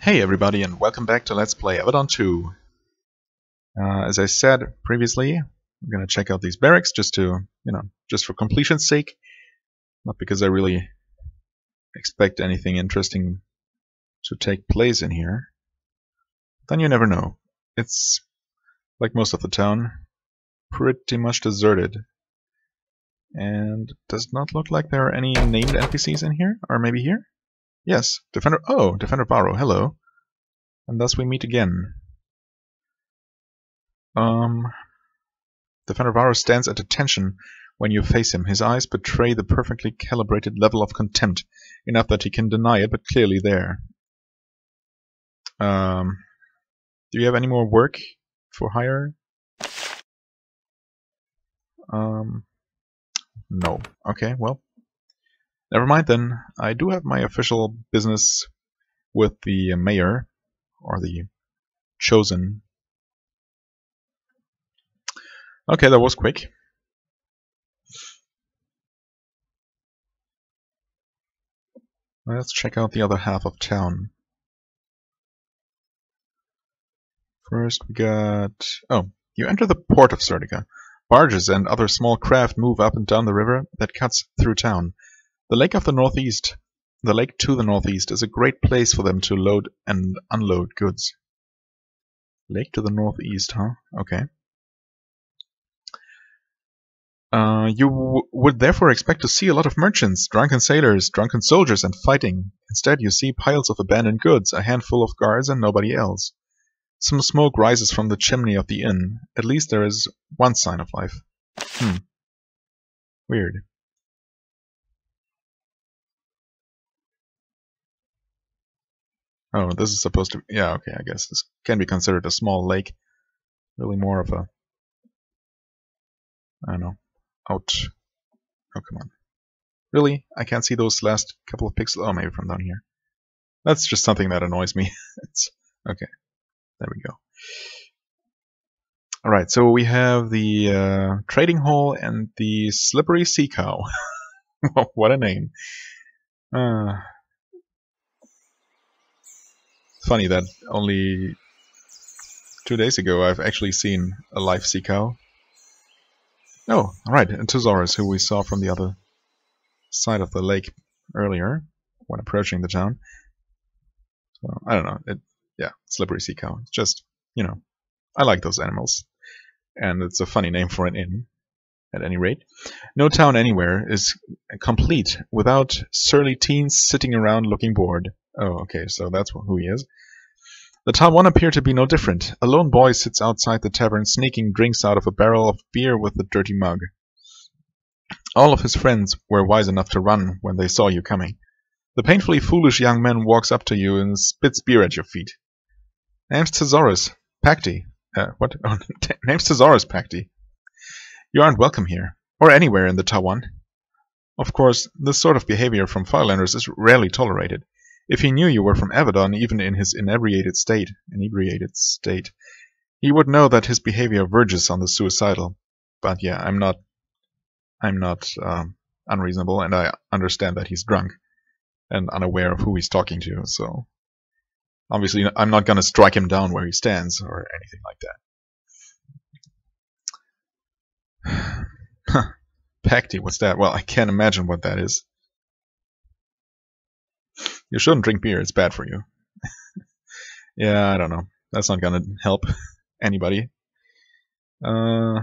Hey everybody, and welcome back to Let's Play Avadon 2. As I said previously, I'm gonna check out these barracks just to, just for completion's sake. Not because I really expect anything interesting to take place in here. Then you never know. It's, like most of the town, pretty much deserted. And it does not look like there are any named NPCs in here, or maybe here? Yes, Defender. Oh, Defender Barrow, hello. And thus we meet again. Defender Barrow stands at attention when you face him. His eyes betray the perfectly calibrated level of contempt, enough that he can deny it, but clearly there. Do you have any more work for hire? No. Okay, well, never mind then. I do have my official business with the mayor, or the chosen. Okay, that was quick. Let's check out the other half of town. First we got... Oh, you enter the port of Serdica. Barges and other small craft move up and down the river that cuts through town. The lake to the northeast is a great place for them to load and unload goods. Lake to the northeast, huh? Okay. You would therefore expect to see a lot of merchants, drunken sailors, drunken soldiers, and fighting. Instead, you see piles of abandoned goods, a handful of guards, and nobody else. Some smoke rises from the chimney of the inn. At least there is one sign of life. Weird. Oh, this is supposed to... Yeah, okay, I guess this can be considered a small lake. Really more of a... I don't know. Out. Oh, come on. Really? I can't see those last couple of pixels. Oh, maybe from down here. That's just something that annoys me. It's okay. There we go. Alright, so we have the trading hall and the slippery sea cow. What a name. Funny that only 2 days ago I've actually seen a live sea cow. Oh, alright, and Thesaurus, who we saw from the other side of the lake earlier when approaching the town. So, I don't know. Yeah, slippery sea cow. It's just, I like those animals. And it's a funny name for an inn, at any rate. No town anywhere is complete without surly teens sitting around looking bored. Oh, okay, so that's who he is. The town won't appear to be no different. A lone boy sits outside the tavern sneaking drinks out of a barrel of beer with a dirty mug. All of his friends were wise enough to run when they saw you coming. The painfully foolish young man walks up to you and spits beer at your feet. Name's Thesaurus Pacty. What? Oh, name's Thesaurus Pacty. You aren't welcome here, or anywhere in the Tawan. Of course, this sort of behavior from Firelanders is rarely tolerated. If he knew you were from Avadon, even in his inebriated state, he would know that his behavior verges on the suicidal. But yeah, I'm not unreasonable, and I understand that he's drunk and unaware of who he's talking to. So obviously, I'm not gonna strike him down where he stands or anything like that. Pacty, what's that? Well, I can't imagine what that is. You shouldn't drink beer, it's bad for you. Yeah, I don't know. That's not gonna help anybody. Why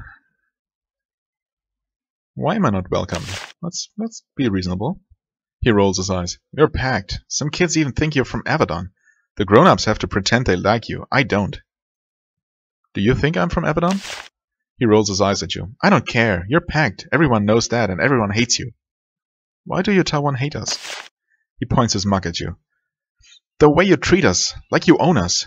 am I not welcome? Let's be reasonable. He rolls his eyes. You're packed. Some kids even think you're from Avadon. The grown-ups have to pretend they like you. I don't. Do you think I'm from Avadon? He rolls his eyes at you. I don't care. You're packed. Everyone knows that, and everyone hates you. Why do you tell one hate us? He points his mug at you. The way you treat us, like you own us.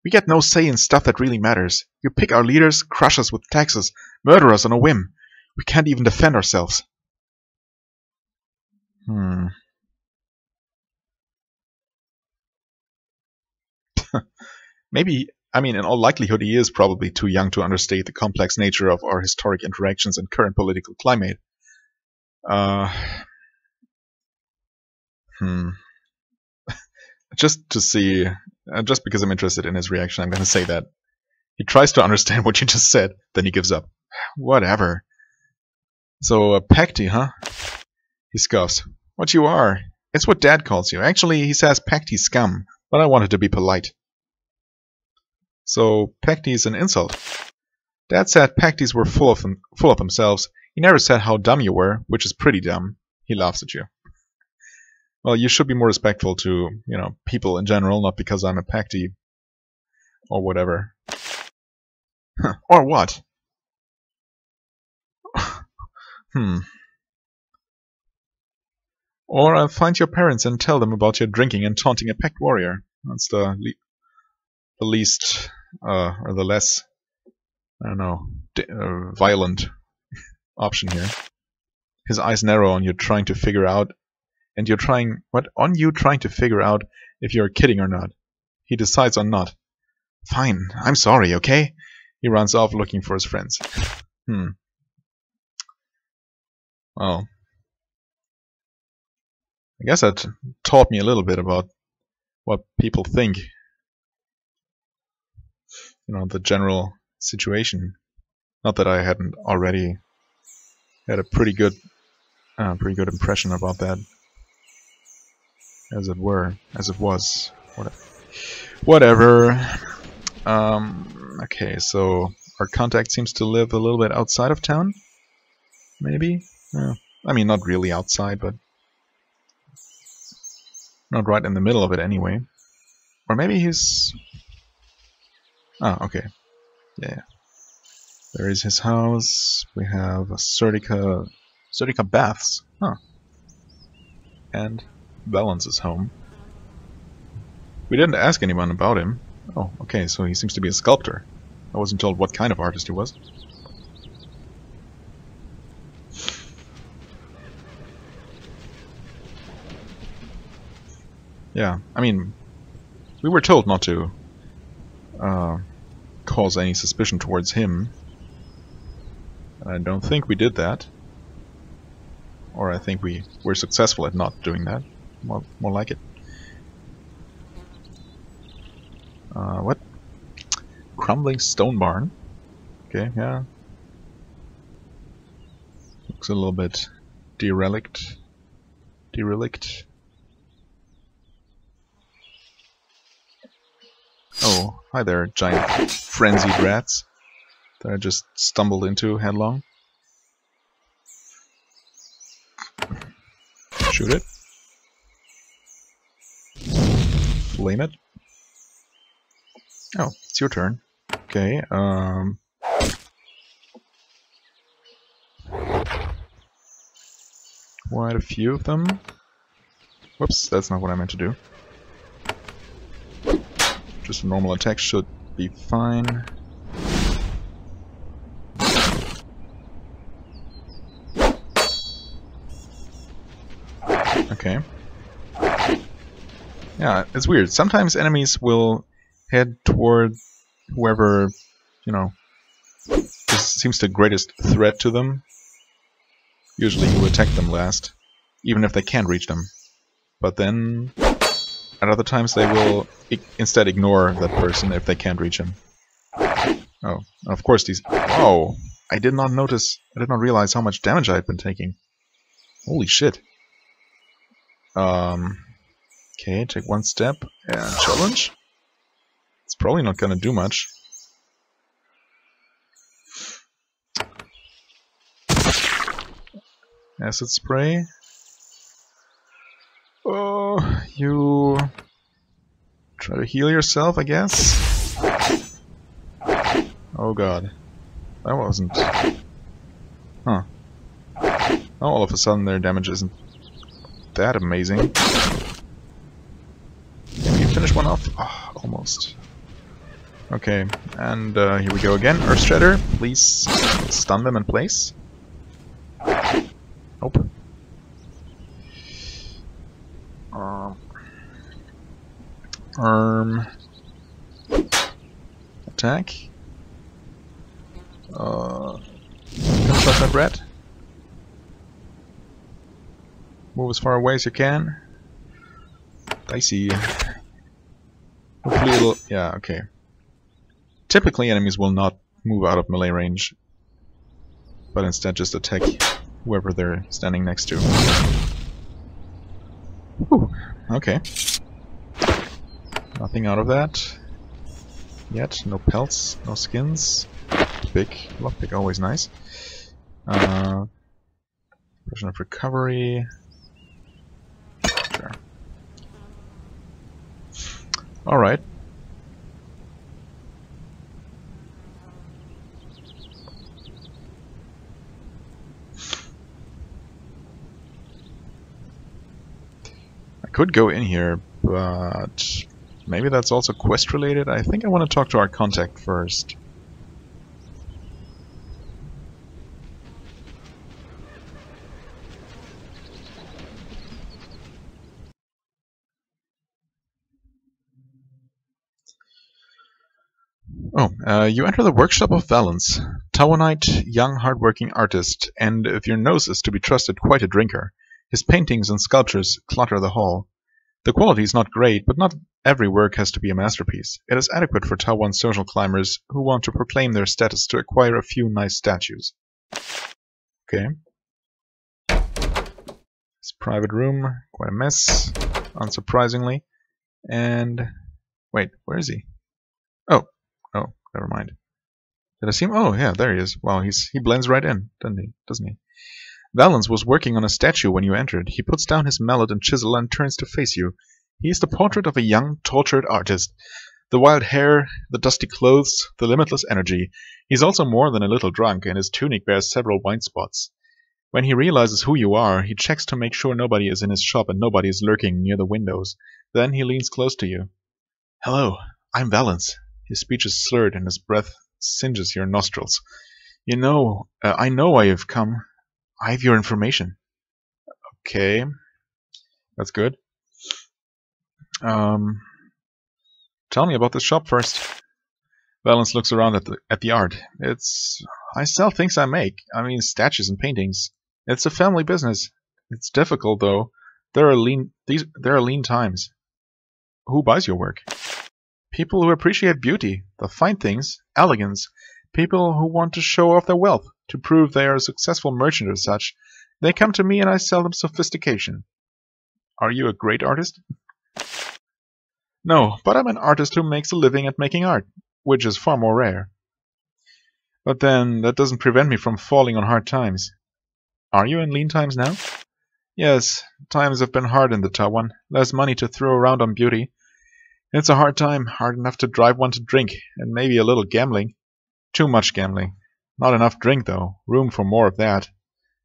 We get no say in stuff that really matters. You pick our leaders, crush us with taxes, murder us on a whim. We can't even defend ourselves. Maybe, in all likelihood he is probably too young to understand the complex nature of our historic interactions and current political climate. Just to see Just because I'm interested in his reaction, I'm gonna say that. He tries to understand what you just said, then he gives up. Whatever. So, Pacty, huh? He scoffs. What you are? It's what Dad calls you. Actually, he says Pacty scum, but I wanted to be polite. So, Pacty is an insult. Dad said Pacties were full of themselves. He never said how dumb you were, which is pretty dumb. He laughs at you. Well, you should be more respectful to, you know, people in general, not because I'm a Pacty or whatever. Or what? Or I'll find your parents and tell them about your drinking and taunting a pact warrior. That's the least, or the less, I don't know, violent option here. His eyes narrow on you, trying to figure out, and you're trying, what? On you trying to figure out if you're kidding or not. He decides on not. Fine, I'm sorry, okay? He runs off looking for his friends. Well, I guess that taught me a little bit about what people think. You know, the general situation. Not that I hadn't already had a pretty good impression about that, as it were, as it was. Whatever. Okay, so our contact seems to live a little bit outside of town. Maybe. I mean, not really outside, but not right in the middle of it anyway. Or maybe he's... Ah, okay. Yeah. There is his house. We have a Serdica Baths. Huh. And Balance's home. We didn't ask anyone about him. Oh, okay, so he seems to be a sculptor. I wasn't told what kind of artist he was. Yeah, I mean, we were told not to cause any suspicion towards him. And I don't think we did that. Or I think we were successful at not doing that. More like it. What? Crumbling stone barn. Okay, yeah. Looks a little bit derelict. Oh, hi there, giant frenzied rats that I just stumbled into headlong. Shoot it. Flame it. Oh, it's your turn. Okay, quite a few of them. Whoops, that's not what I meant to do. Just a normal attack should be fine. Okay. Yeah, it's weird. Sometimes enemies will head toward whoever, you know, seems the greatest threat to them. Usually you attack them last, even if they can't reach them. But then, at other times they will instead ignore that person if they can't reach him. Oh, of course these... Whoa! I did not realize how much damage I had been taking. Holy shit. Okay, take one step and challenge. It's probably not gonna do much. Acid spray. Oh, you try to heal yourself, I guess. Oh god, that wasn't. Huh. Oh, all of a sudden their damage isn't that amazing. Can you finish one off? Oh, almost. Okay, and here we go again. Earth Shredder, please stun them in place. Nope. Arm. Attack. Finish off that rat. Move as far away as you can. Dicey. Hopefully it'll... yeah, okay. Typically enemies will not move out of melee range, but instead just attack whoever they're standing next to. Whew, okay. Nothing out of that yet. No pelts, no skins. Big lockpick, always nice. Version of recovery. Sure. Alright. I could go in here, but maybe that's also quest related. I think I want to talk to our contact first. You enter the workshop of Valence, Tawanite, young hard-working artist, and if your nose is to be trusted, quite a drinker. His paintings and sculptures clutter the hall. The quality is not great, but not every work has to be a masterpiece. It is adequate for Tawan social climbers who want to proclaim their status to acquire a few nice statues. Okay. This private room, quite a mess, unsurprisingly. And... wait, where is he? Oh, never mind. Did I see him? Oh, yeah, there he is. Wow, he blends right in, doesn't he? Valence was working on a statue when you entered. He puts down his mallet and chisel and turns to face you. He is the portrait of a young, tortured artist. The wild hair, the dusty clothes, the limitless energy. He's also more than a little drunk, and his tunic bears several wine spots. When he realizes who you are, he checks to make sure nobody is in his shop and nobody is lurking near the windows. Then he leans close to you. Hello, I'm Valence. His speech is slurred and his breath singes your nostrils. I know why you've come. I have your information. Okay. That's good. Tell me about this shop first. Valence looks around at the art. I sell things I make. I mean statues and paintings. It's a family business. It's difficult though. There are lean times. Who buys your work? People who appreciate beauty, the fine things, elegance. People who want to show off their wealth, to prove they are a successful merchant or such. They come to me and I sell them sophistication. Are you a great artist? No, but I'm an artist who makes a living at making art, which is far more rare. But then, that doesn't prevent me from falling on hard times. Are you in lean times now? Yes, times have been hard in the Tawan. Less money to throw around on beauty. It's a hard time, hard enough to drive one to drink, and maybe a little gambling. Too much gambling. Not enough drink, though. Room for more of that.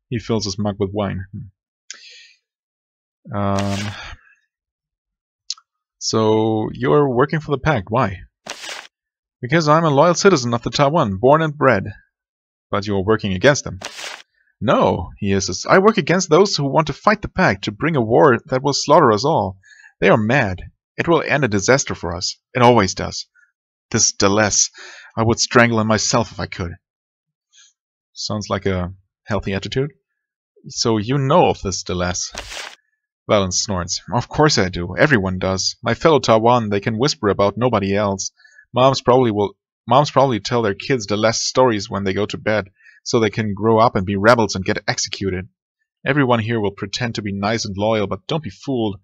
He fills his mug with wine. So, you're working for the Pact. Why? Because I'm a loyal citizen of the Tawan, born and bred. But you're working against them. No, he insists. I work against those who want to fight the Pact, to bring a war that will slaughter us all. They are mad. It will end a disaster for us. It always does. This Deleuze, I would strangle him myself if I could. Sounds like a healthy attitude. So you know of this Deleuze. Valence snorts. Of course I do. Everyone does. My fellow Tawan, they can whisper about nobody else. Moms probably tell their kids Deleuze stories when they go to bed, so they can grow up and be rebels and get executed. Everyone here will pretend to be nice and loyal, but don't be fooled.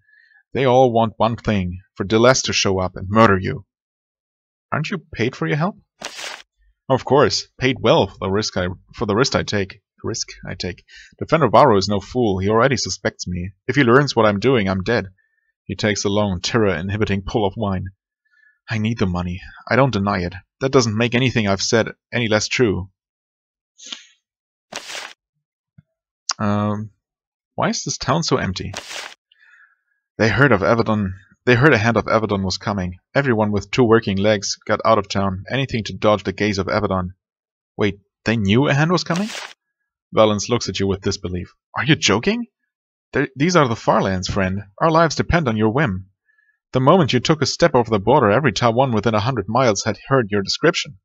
They all want one thing, for Deleuze to show up and murder you. Aren't you paid for your help? Of course, paid well for the risk I take. Defender Varro is no fool. He already suspects me. If he learns what I'm doing, I'm dead. He takes a long, terror-inhibiting pull of wine. I need the money. I don't deny it. That doesn't make anything I've said any less true. Why is this town so empty? They heard of Avadon. They heard a hand of Avadon was coming. Everyone with 2 working legs got out of town, anything to dodge the gaze of Avadon. Wait, they knew a hand was coming? Valence looks at you with disbelief. Are you joking? These are the Farlands, friend. Our lives depend on your whim. The moment you took a step over the border, every Tawan within 100 miles had heard your description.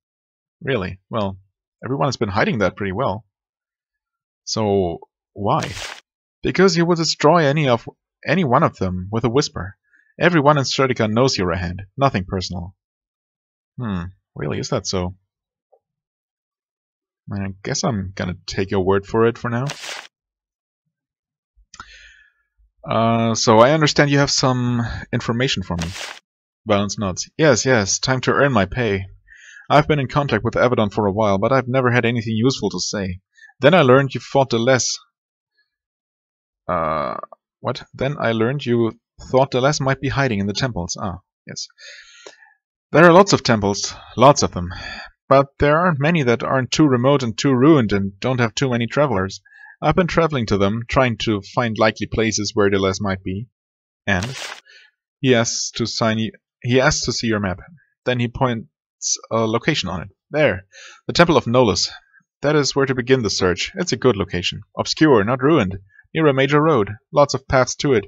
Really? Well, everyone has been hiding that pretty well. So, why? Because you would destroy any one of them with a whisper. Everyone in Stratica knows you're a hand. Nothing personal. Really, is that so? I guess I'm gonna take your word for it for now. So I understand you have some information for me. Balance nods. Yes, time to earn my pay. I've been in contact with Avadon for a while, but I've never had anything useful to say. Then I learned you fought the less. What? Then I learned you thought the less might be hiding in the temples. Ah, yes. There are lots of temples, lots of them. But there aren't many that aren't too remote and too ruined and don't have too many travelers. I've been traveling to them, trying to find likely places where the less might be. And he asks to see your map. Then he points a location on it. There, the Temple of Nolus. That is where to begin the search. It's a good location. Obscure, not ruined. Near a major road. Lots of paths to it.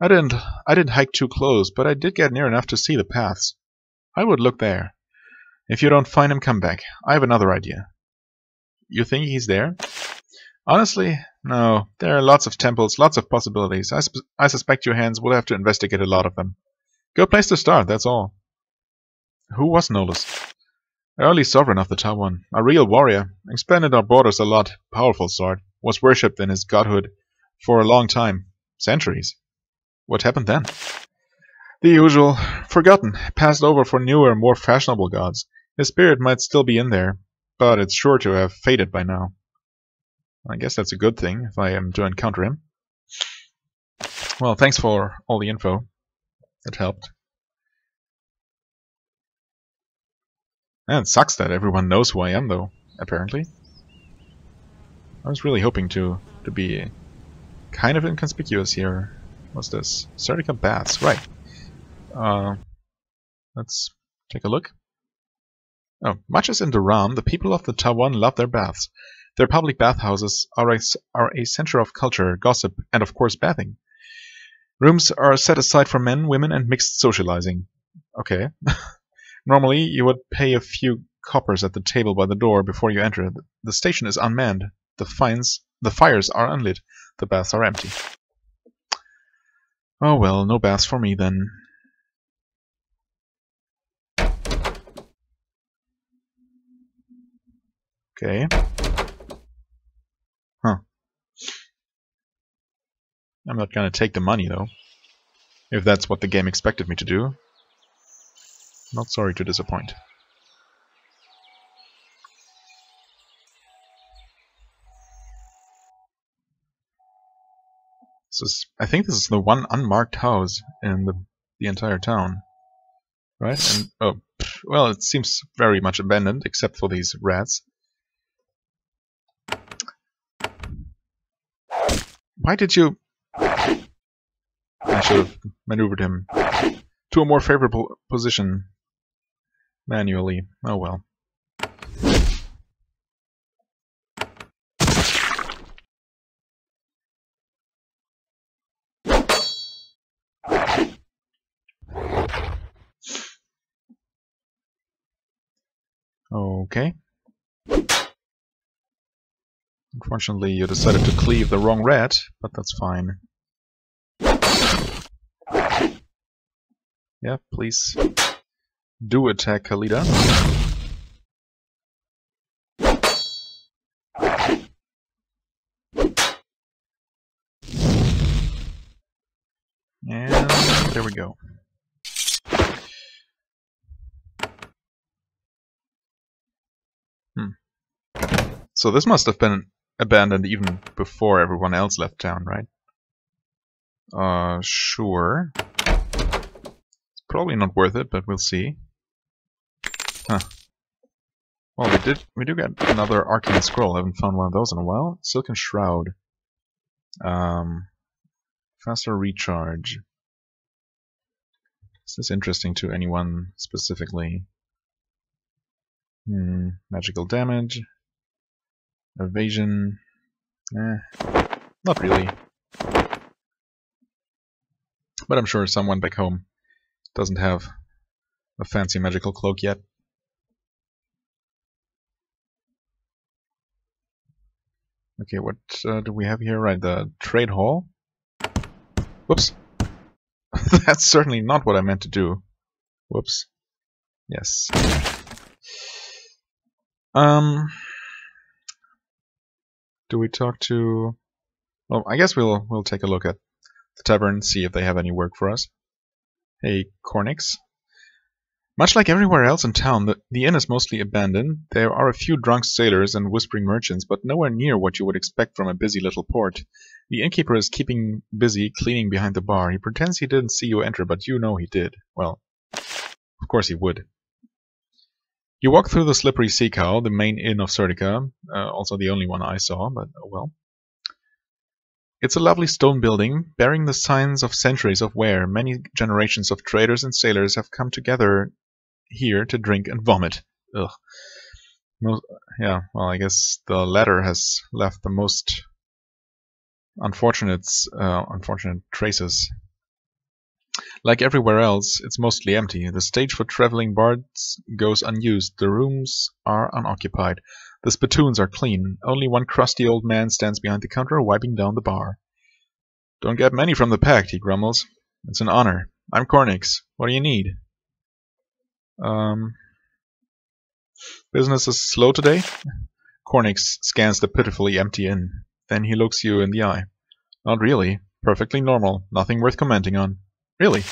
I didn't hike too close, but I did get near enough to see the paths. I would look there. If you don't find him, come back. I have another idea. You think he's there? Honestly, no. There are lots of temples, lots of possibilities. I suspect your hands will have to investigate a lot of them. Good place to start, that's all. Who was Nolus? Early sovereign of the Taiwan. A real warrior. Expanded our borders a lot. Powerful sort. Was worshipped in his godhood for a long time. Centuries. What happened then? The usual. Forgotten. Passed over for newer, more fashionable gods. His spirit might still be in there, but it's sure to have faded by now. I guess that's a good thing, if I am to encounter him. Well, thanks for all the info. It helped. And it sucks that everyone knows who I am, though, apparently. I was really hoping to be kind of inconspicuous here. What's this? Sarcasm baths, right. Let's take a look. Oh, much as in Durham, the people of the Taiwan love their baths. Their public bathhouses are a center of culture, gossip, and of course bathing. Rooms are set aside for men, women, and mixed socializing. Okay. Normally, you would pay a few coppers at the table by the door before you enter. The station is unmanned. The fires are unlit. The baths are empty. Oh well, no baths for me then. Okay. Huh. I'm not gonna take the money though. If that's what the game expected me to do. Not sorry to disappoint. I think this is the one unmarked house in the entire town. Right? And oh, well, it seems very much abandoned, except for these rats. Why did you... I should have maneuvered him to a more favorable position manually. Oh well. Okay. Unfortunately, you decided to cleave the wrong rat, but that's fine. Yeah, please do attack Khalida. And there we go. So this must have been abandoned even before everyone else left town, right? Sure. It's probably not worth it, but we'll see. Huh. Well, we do get another arcane scroll. I haven't found one of those in a while. Silken Shroud. Faster recharge. Is this interesting to anyone specifically? Magical damage. Evasion. Not really. But I'm sure someone back home doesn't have a fancy magical cloak yet. Okay, what do we have here? Right, the trade hall. Whoops. That's certainly not what I meant to do. Whoops. Yes. Do we talk to... Well, I guess we'll take a look at the tavern, see if they have any work for us. Hey, Cornix. Much like everywhere else in town, the inn is mostly abandoned. There are a few drunk sailors and whispering merchants, but nowhere near what you would expect from a busy little port. The innkeeper is keeping busy cleaning behind the bar. He pretends he didn't see you enter, but you know he did. Well, of course he would. You walk through the Slippery Sea Cow, the main inn of Serdica, also the only one I saw, but oh well. It's a lovely stone building, bearing the signs of centuries of wear. Many generations of traders and sailors have come together here to drink and vomit. Ugh. Yeah, well, I guess the latter has left the most unfortunate traces. Like everywhere else, it's mostly empty. The stage for traveling bards goes unused. The rooms are unoccupied. The spittoons are clean. Only one crusty old man stands behind the counter, wiping down the bar. Don't get many from the pact, he grumbles. It's an honor. I'm Cornix. What do you need? Business is slow today? Cornix scans the pitifully empty inn. Then he looks you in the eye. Not really. Perfectly normal. Nothing worth commenting on. Really?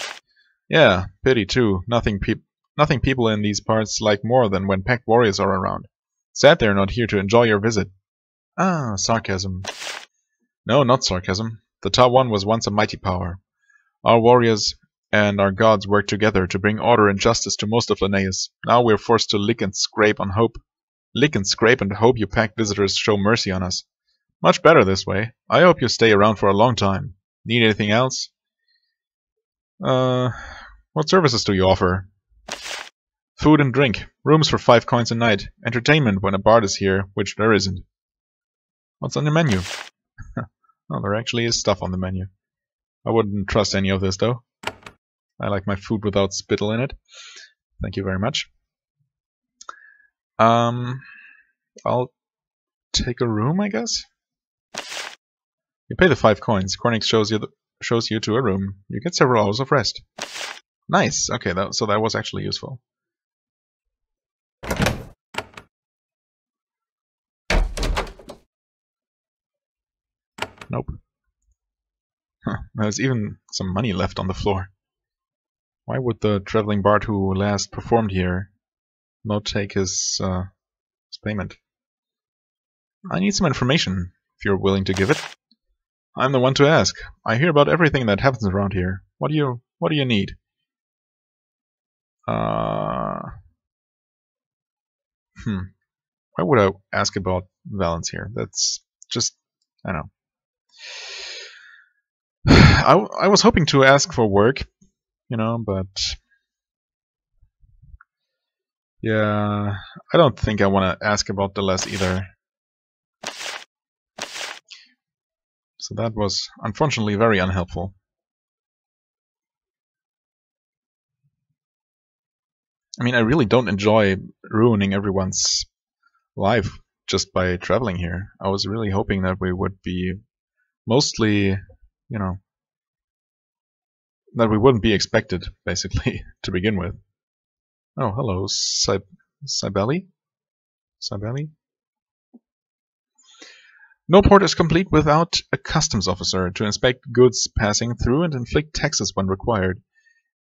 Yeah, pity too. Nothing people in these parts like more than when packed warriors are around. Sad they're not here to enjoy your visit. Ah, sarcasm. No, not sarcasm. The Ta One was once a mighty power. Our warriors and our gods worked together to bring order and justice to most of Linnaeus. Now we're forced to lick and scrape and hope you packed visitors show mercy on us. Much better this way. I hope you stay around for a long time. Need anything else? What services do you offer? Food and drink. Rooms for 5 coins a night. Entertainment when a bard is here, which there isn't. What's on the menu? Oh, there actually is stuff on the menu. I wouldn't trust any of this, though. I like my food without spittle in it. Thank you very much. I'll take a room, I guess? You pay the 5 coins. Cornix shows you to a room. You get several hours of rest. Nice. Okay, so that was actually useful. Nope. Huh. There's even some money left on the floor. Why would the traveling bard who last performed here not take his payment? I need some information, if you're willing to give it. I'm the one to ask. I hear about everything that happens around here. What do you need? Why would I ask about Valence here? That's just, I don't know. I was hoping to ask for work, you know, but yeah, I don't think I want to ask about the less either. So that was unfortunately very unhelpful. I mean, I really don't enjoy ruining everyone's life just by traveling here. I was really hoping that we would be mostly, you know, that we wouldn't be expected, basically, to begin with. Oh, hello, Cybele? Cybele? No port is complete without a customs officer to inspect goods passing through and inflict taxes when required.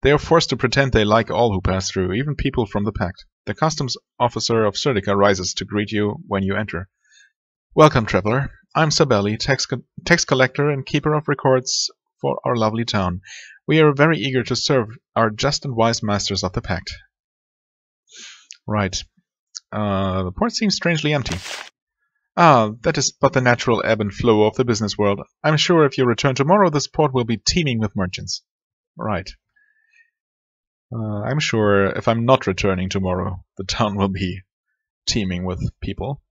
They are forced to pretend they like all who pass through, even people from the pact. The customs officer of Serdica rises to greet you when you enter. Welcome, traveler. I'm Cybele, tax collector and keeper of records for our lovely town. We are very eager to serve our just and wise masters of the pact. Right. The port seems strangely empty. Ah, that is but the natural ebb and flow of the business world. I'm sure if you return tomorrow, this port will be teeming with merchants. Right. I'm sure if I'm not returning tomorrow, the town will be teeming with people.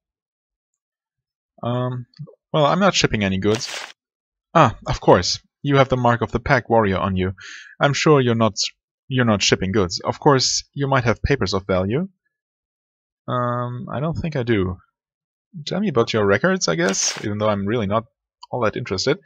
Well, I'm not shipping any goods. Ah, of course. You have the mark of the pack warrior on you. I'm sure you're not shipping goods. Of course, you might have papers of value. I don't think I do. Tell me about your records, I guess, even though I'm really not all that interested.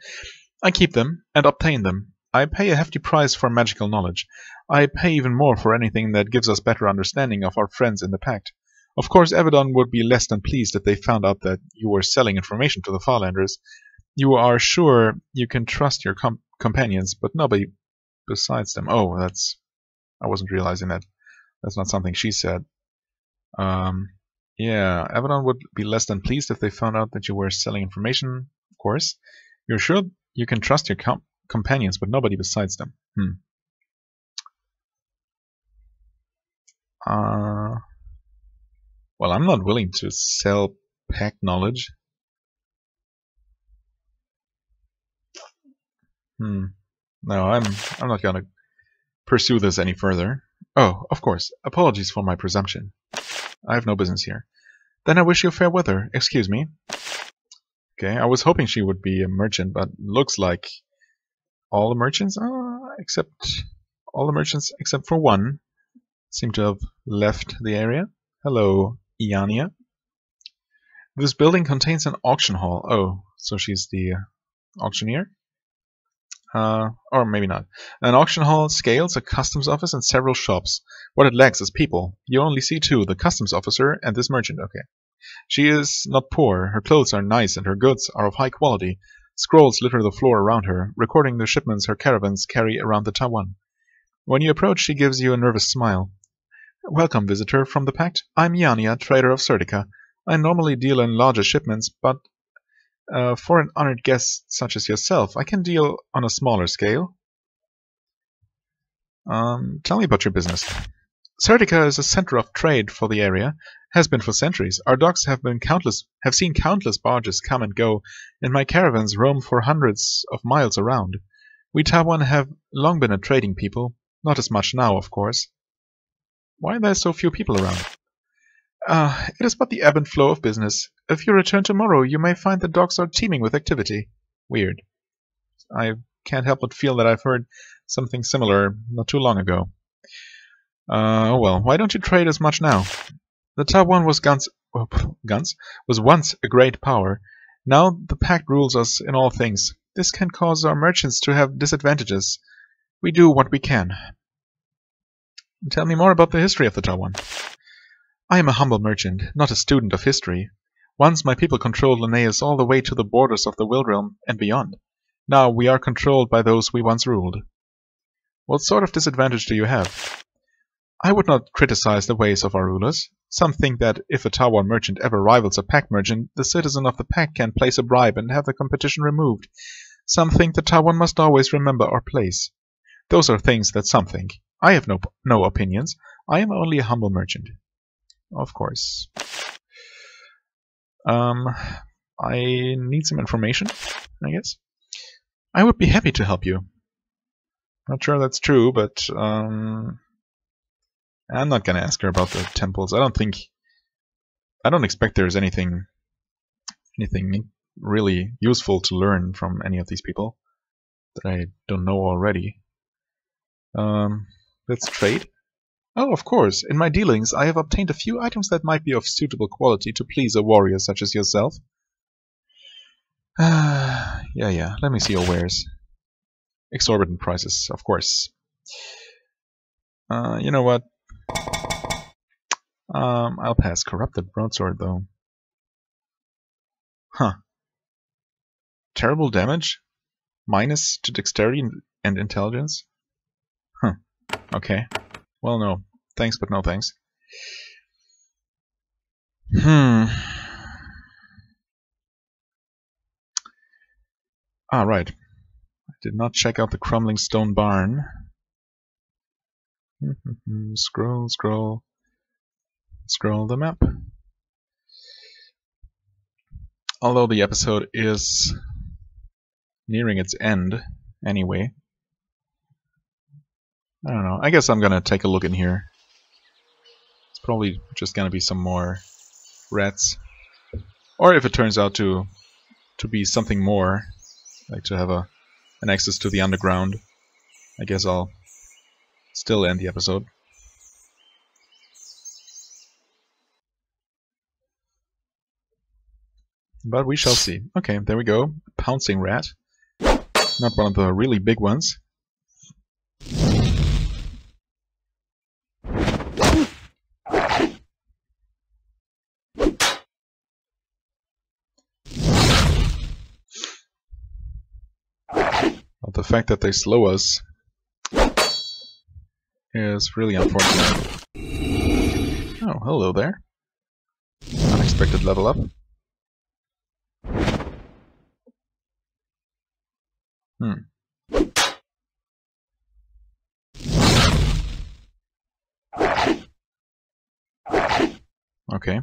I keep them and obtain them. I pay a hefty price for magical knowledge. I pay even more for anything that gives us better understanding of our friends in the Pact. Of course, Avadon would be less than pleased if they found out that you were selling information to the Farlanders. You are sure you can trust your companions, but nobody besides them. Oh, I wasn't realizing that. That's not something she said. Yeah, Avadon would be less than pleased if they found out that you were selling information, of course. You're sure you can trust your companions, but nobody besides them. Well, I'm not willing to sell pack knowledge. No, I'm not gonna pursue this any further. Oh, of course. Apologies for my presumption. I have no business here. Then I wish you fair weather. Excuse me. Okay, I was hoping she would be a merchant, but looks like all the merchants, except for one, seem to have left the area. Hello, Iania. This building contains an auction hall. Oh, so she's the auctioneer? Or maybe not. An auction hall, scales, a customs office, and several shops. What it lacks is people. You only see two, the customs officer and this merchant. Okay. She is not poor. Her clothes are nice and her goods are of high quality. Scrolls litter the floor around her, recording the shipments her caravans carry around the Tawan. When you approach, she gives you a nervous smile. Welcome, visitor from the Pact. I'm Yania, trader of Serdica. I normally deal in larger shipments, but for an honored guest such as yourself, I can deal on a smaller scale. Tell me about your business. Serdica is a center of trade for the area, has been for centuries. Our docks have seen countless barges come and go, and my caravans roam for hundreds of miles around. We Tawan have long been a trading people, not as much now, of course. Why are there so few people around? It is but the ebb and flow of business. If you return tomorrow, you may find the docks are teeming with activity. Weird. I can't help but feel that I've heard something similar not too long ago. Oh well, why don't you trade as much now? The Tawan was once a great power. Now the Pact rules us in all things. This can cause our merchants to have disadvantages. We do what we can. Tell me more about the history of the Tawan. I am a humble merchant, not a student of history. Once my people controlled Linnaeus all the way to the borders of the Wild Realm and beyond. Now we are controlled by those we once ruled. What sort of disadvantage do you have? I would not criticize the ways of our rulers. Some think that if a Tawan merchant ever rivals a Pact merchant, the citizen of the Pact can place a bribe and have the competition removed. Some think the Tawan must always remember our place. Those are things that some think. I have no opinions. I am only a humble merchant. Of course. I need some information, I guess. I would be happy to help you. Not sure that's true, but I'm not gonna ask her about the temples. I don't expect there's anything really useful to learn from any of these people that I don't know already. Let's trade. Oh, of course. In my dealings, I have obtained a few items that might be of suitable quality to please a warrior such as yourself. Yeah. Let me see your wares. Exorbitant prices, of course. You know what? I'll pass. Corrupted broadsword, though. Huh. Terrible damage? Minus to dexterity and intelligence? Huh. Okay. Well, no. Thanks, but no thanks. Ah, right. I did not check out the crumbling stone barn. Scroll the map. Although the episode is nearing its end anyway. I don't know. I guess I'm gonna take a look in here. It's probably just gonna be some more rats. Or if it turns out to be something more, like to have an access to the underground, I guess I'll still end the episode. But we shall see. Okay, there we go. Pouncing rat. Not one of the really big ones. the fact that they slow us is really unfortunate. Oh, hello there. Unexpected level up. Okay.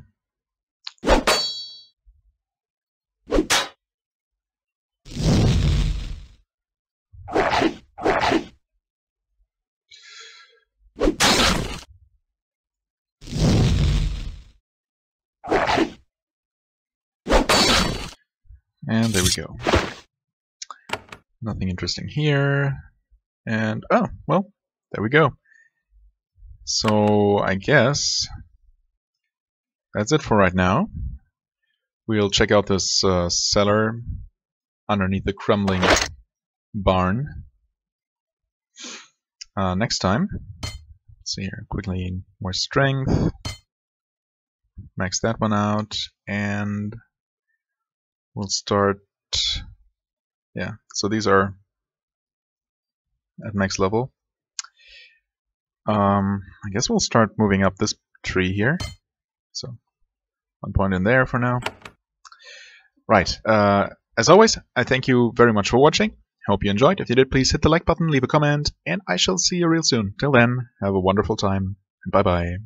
And there we go. Nothing interesting here. And, oh, well, there we go. So, I guess that's it for right now. We'll check out this cellar underneath the crumbling barn next time. Let's see here, quickly, more strength. Max that one out, and we'll start. Yeah, so these are at max level. I guess we'll start moving up this tree here. So 1 point in there for now. Right. As always, I thank you very much for watching. Hope you enjoyed. If you did, please hit the like button, leave a comment, and I shall see you real soon. Till then, have a wonderful time, and bye-bye.